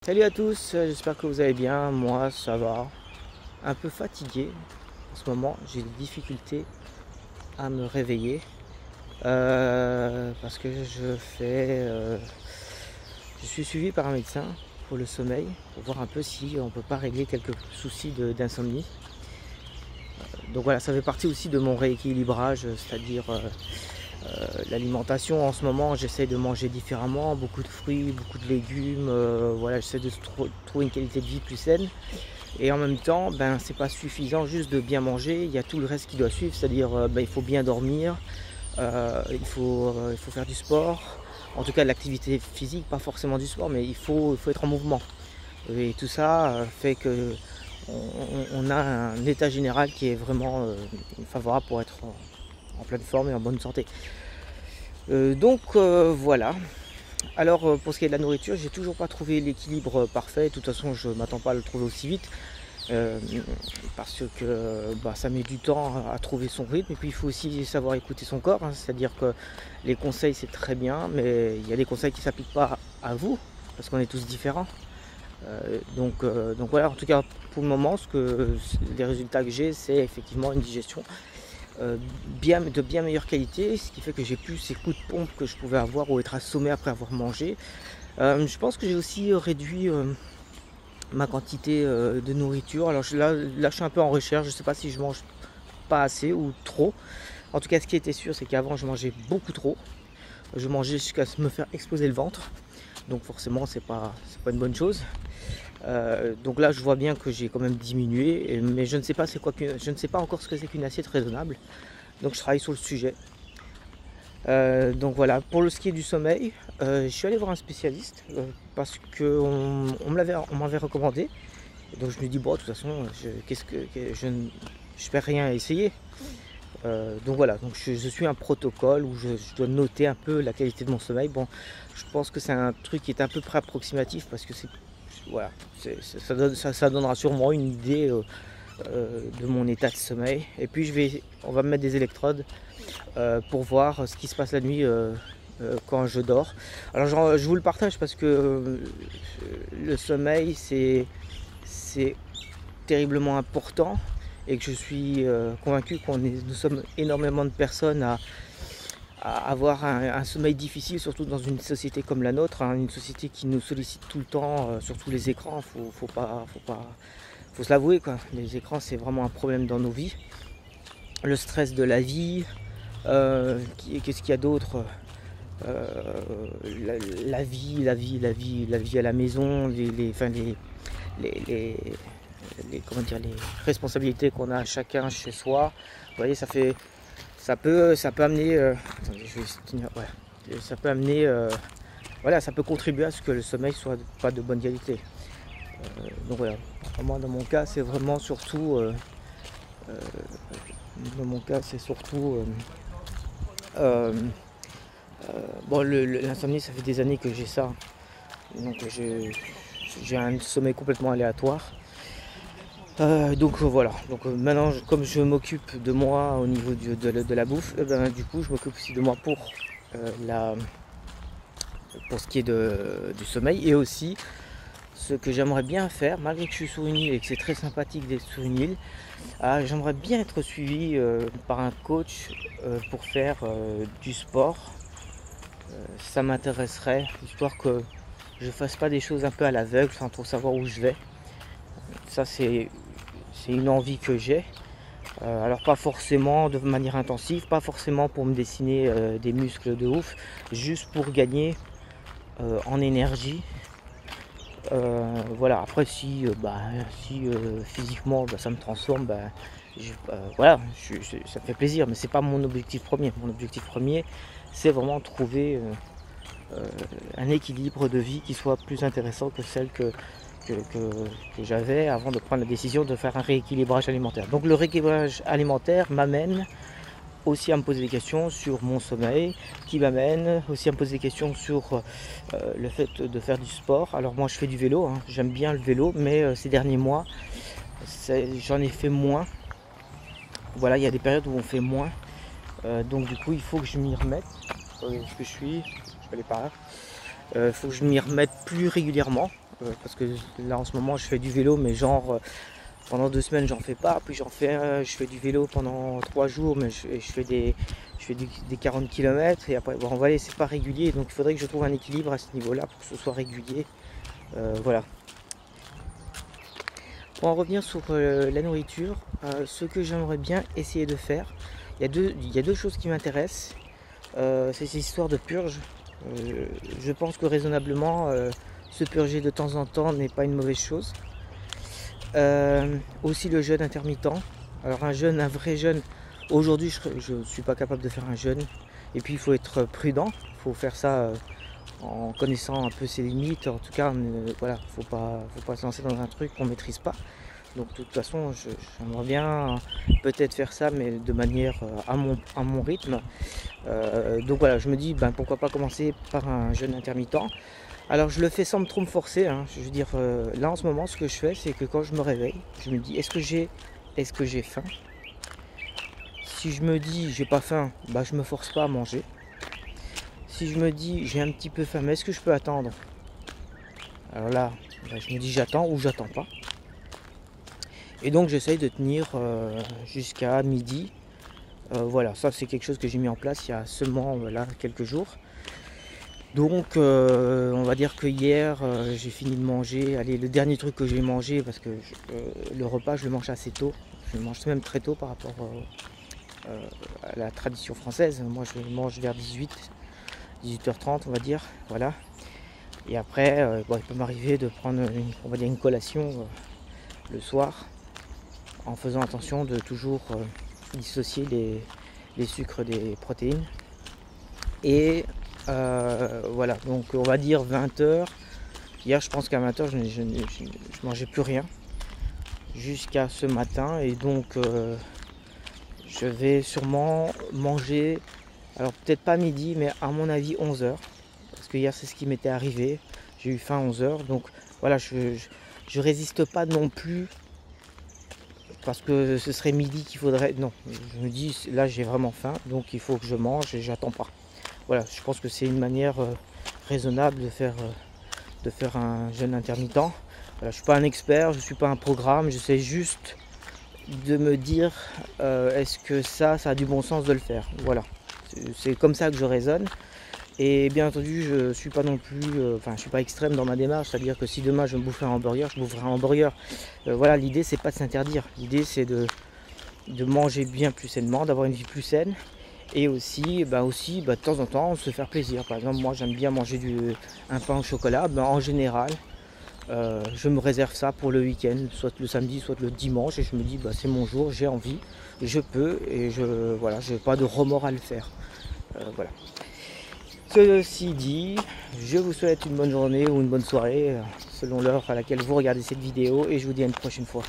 Salut à tous, j'espère que vous allez bien. Moi ça va, un peu fatigué en ce moment, j'ai des difficultés à me réveiller parce que je suis suivi par un médecin pour le sommeil, pour voir un peu si on peut pas régler quelques soucis d'insomnie. Donc voilà, ça fait partie aussi de mon rééquilibrage, c'est-à-dire l'alimentation. En ce moment j'essaie de manger différemment, beaucoup de fruits, beaucoup de légumes, voilà, j'essaie de trouver une qualité de vie plus saine. Et en même temps, c'est pas suffisant juste de bien manger, il y a tout le reste qui doit suivre, c'est-à-dire il faut bien dormir, il faut faire du sport, en tout cas de l'activité physique, pas forcément du sport, mais il faut être en mouvement. Et tout ça fait que on a un état général qui est vraiment favorable pour être en pleine forme et en bonne santé. Voilà. Alors pour ce qui est de la nourriture, j'ai toujours pas trouvé l'équilibre parfait. De toute façon, je m'attends pas à le trouver aussi vite parce que ça met du temps à trouver son rythme. Et puis il faut aussi savoir écouter son corps, hein. C'est-à-dire que les conseils c'est très bien, mais il y a des conseils qui ne s'appliquent pas à vous parce qu'on est tous différents. Donc voilà, en tout cas pour le moment, les résultats que j'ai, c'est effectivement une digestion de bien meilleure qualité, ce qui fait que j'ai plus ces coups de pompe que je pouvais avoir ou être assommé après avoir mangé. Je pense que j'ai aussi réduit ma quantité de nourriture. Alors là je suis un peu en recherche, je ne sais pas si je mange pas assez ou trop. En tout cas ce qui était sûr, c'est qu'avant je mangeais beaucoup trop. Je mangeais jusqu'à me faire exploser le ventre. Donc forcément c'est pas une bonne chose. Donc là je vois bien que j'ai quand même diminué, mais je ne sais pas je ne sais pas encore ce que c'est qu'une assiette raisonnable. Donc je travaille sur le sujet. Donc voilà, pour ce qui est du sommeil, je suis allé voir un spécialiste parce qu'on m'avait recommandé. Et donc je me dis bon, de toute façon, je perds rien à essayer. Donc voilà, donc je suis un protocole où je dois noter un peu la qualité de mon sommeil. Bon, je pense que c'est un truc qui est à peu près approximatif parce que voilà, ça donnera sûrement une idée de mon état de sommeil. Et puis on va me mettre des électrodes pour voir ce qui se passe la nuit quand je dors. Alors je vous le partage parce que le sommeil c'est terriblement important et que je suis convaincu nous sommes énormément de personnes à avoir un sommeil difficile, surtout dans une société comme la nôtre, hein, une société qui nous sollicite tout le temps, surtout les écrans. Faut se l'avouer, quoi. Les écrans c'est vraiment un problème dans nos vies. Le stress de la vie, qu'est-ce qu'il y a d'autre, la vie à la maison, comment dire, les responsabilités qu'on a chacun chez soi. Vous voyez, ça peut amener, attendez, je vais tenir, ouais, ça peut amener, voilà, ça peut contribuer à ce que le sommeil soit pas de bonne qualité. Donc voilà, moi dans mon cas c'est vraiment surtout, bon, l'insomnie ça fait des années que j'ai ça, donc j'ai un sommeil complètement aléatoire. Donc voilà, donc maintenant comme je m'occupe de moi au niveau de la bouffe, du coup je m'occupe aussi de moi pour ce qui est du sommeil. Et aussi ce que j'aimerais bien faire, malgré que je suis sur une île et que c'est très sympathique d'être sur une île, j'aimerais bien être suivi par un coach pour faire du sport. Ça m'intéresserait, histoire que je fasse pas des choses un peu à l'aveugle sans trop savoir où je vais. Ça c'est une envie que j'ai. Alors pas forcément de manière intensive, pas forcément pour me dessiner des muscles de ouf, juste pour gagner en énergie. Voilà, après si physiquement ça me transforme, voilà, ça me fait plaisir, mais c'est pas mon objectif premier. Mon objectif premier c'est vraiment trouver un équilibre de vie qui soit plus intéressant que celle que j'avais avant de prendre la décision de faire un rééquilibrage alimentaire. Donc le rééquilibrage alimentaire m'amène aussi à me poser des questions sur mon sommeil, qui m'amène aussi à me poser des questions sur le fait de faire du sport. Alors moi je fais du vélo, hein. J'aime bien le vélo, mais ces derniers mois j'en ai fait moins. Voilà, il y a des périodes où on fait moins, donc du coup il faut que je m'y remette. Je vais aller par là. Il faut que je m'y remette plus régulièrement. parce que là en ce moment je fais du vélo, mais genre pendant 2 semaines j'en fais pas, puis je fais du vélo pendant 3 jours, mais je fais des 40 km, et après bon, en Valais c'est pas régulier, donc il faudrait que je trouve un équilibre à ce niveau-là pour que ce soit régulier. Voilà. Pour en revenir sur la nourriture, ce que j'aimerais bien essayer de faire, il y a deux choses qui m'intéressent. C'est ces histoires de purge. Je pense que raisonnablement, se purger de temps en temps n'est pas une mauvaise chose. Aussi le jeûne intermittent. Alors un vrai jeûne, aujourd'hui je ne suis pas capable de faire un jeûne. Et puis il faut être prudent, il faut faire ça en connaissant un peu ses limites. En tout cas, voilà, faut pas se lancer dans un truc qu'on ne maîtrise pas. Donc de toute façon, j'aimerais bien peut-être faire ça, mais de manière à mon rythme. Donc voilà, je me dis, pourquoi pas commencer par un jeûne intermittent. Alors je le fais sans trop me forcer, hein. Je veux dire, là en ce moment, ce que je fais, c'est que quand je me réveille, je me dis, est-ce que j'ai faim? Si je me dis, j'ai pas faim, je me force pas à manger. Si je me dis, j'ai un petit peu faim, mais est-ce que je peux attendre? Alors là, je me dis, j'attends ou j'attends pas. Et donc j'essaye de tenir jusqu'à midi. Voilà, ça c'est quelque chose que j'ai mis en place il y a seulement quelques jours. Donc on va dire que hier j'ai fini de manger. Allez, le dernier truc que j'ai mangé, parce que le repas je le mange assez tôt. Je le mange même très tôt par rapport à la tradition française. Moi je le mange vers 18h30 on va dire. Voilà. Et après, il peut m'arriver de prendre une collation le soir, en faisant attention de toujours dissocier les sucres des protéines. Et voilà, donc on va dire 20h. Hier je pense qu'à 20h je mangeais plus rien jusqu'à ce matin, et donc je vais sûrement manger, alors peut-être pas midi, mais à mon avis 11h, parce que hier c'est ce qui m'était arrivé, j'ai eu faim à 11h. Donc voilà, je résiste pas non plus, parce que ce serait midi qu'il faudrait. Non, je me dis là j'ai vraiment faim, donc il faut que je mange et j'attends pas. Voilà, je pense que c'est une manière raisonnable de faire un jeûne intermittent. Voilà, je ne suis pas un expert, je ne suis pas un programme, j'essaie juste de me dire est-ce que ça a du bon sens de le faire. Voilà, c'est comme ça que je raisonne. Et bien entendu, je suis pas non plus, je suis pas extrême dans ma démarche, c'est-à-dire que si demain je me bouffe un hamburger, je boufferai un hamburger. Voilà, l'idée c'est pas de s'interdire, l'idée c'est de manger bien plus sainement, d'avoir une vie plus saine, et aussi, de temps en temps se faire plaisir. Par exemple, moi j'aime bien manger un pain au chocolat, en général je me réserve ça pour le week-end, soit le samedi, soit le dimanche, et je me dis c'est mon jour, j'ai envie, je peux, et je n'ai pas de remords à le faire. Voilà. Ceci dit, je vous souhaite une bonne journée ou une bonne soirée, selon l'heure à laquelle vous regardez cette vidéo, et je vous dis à une prochaine fois.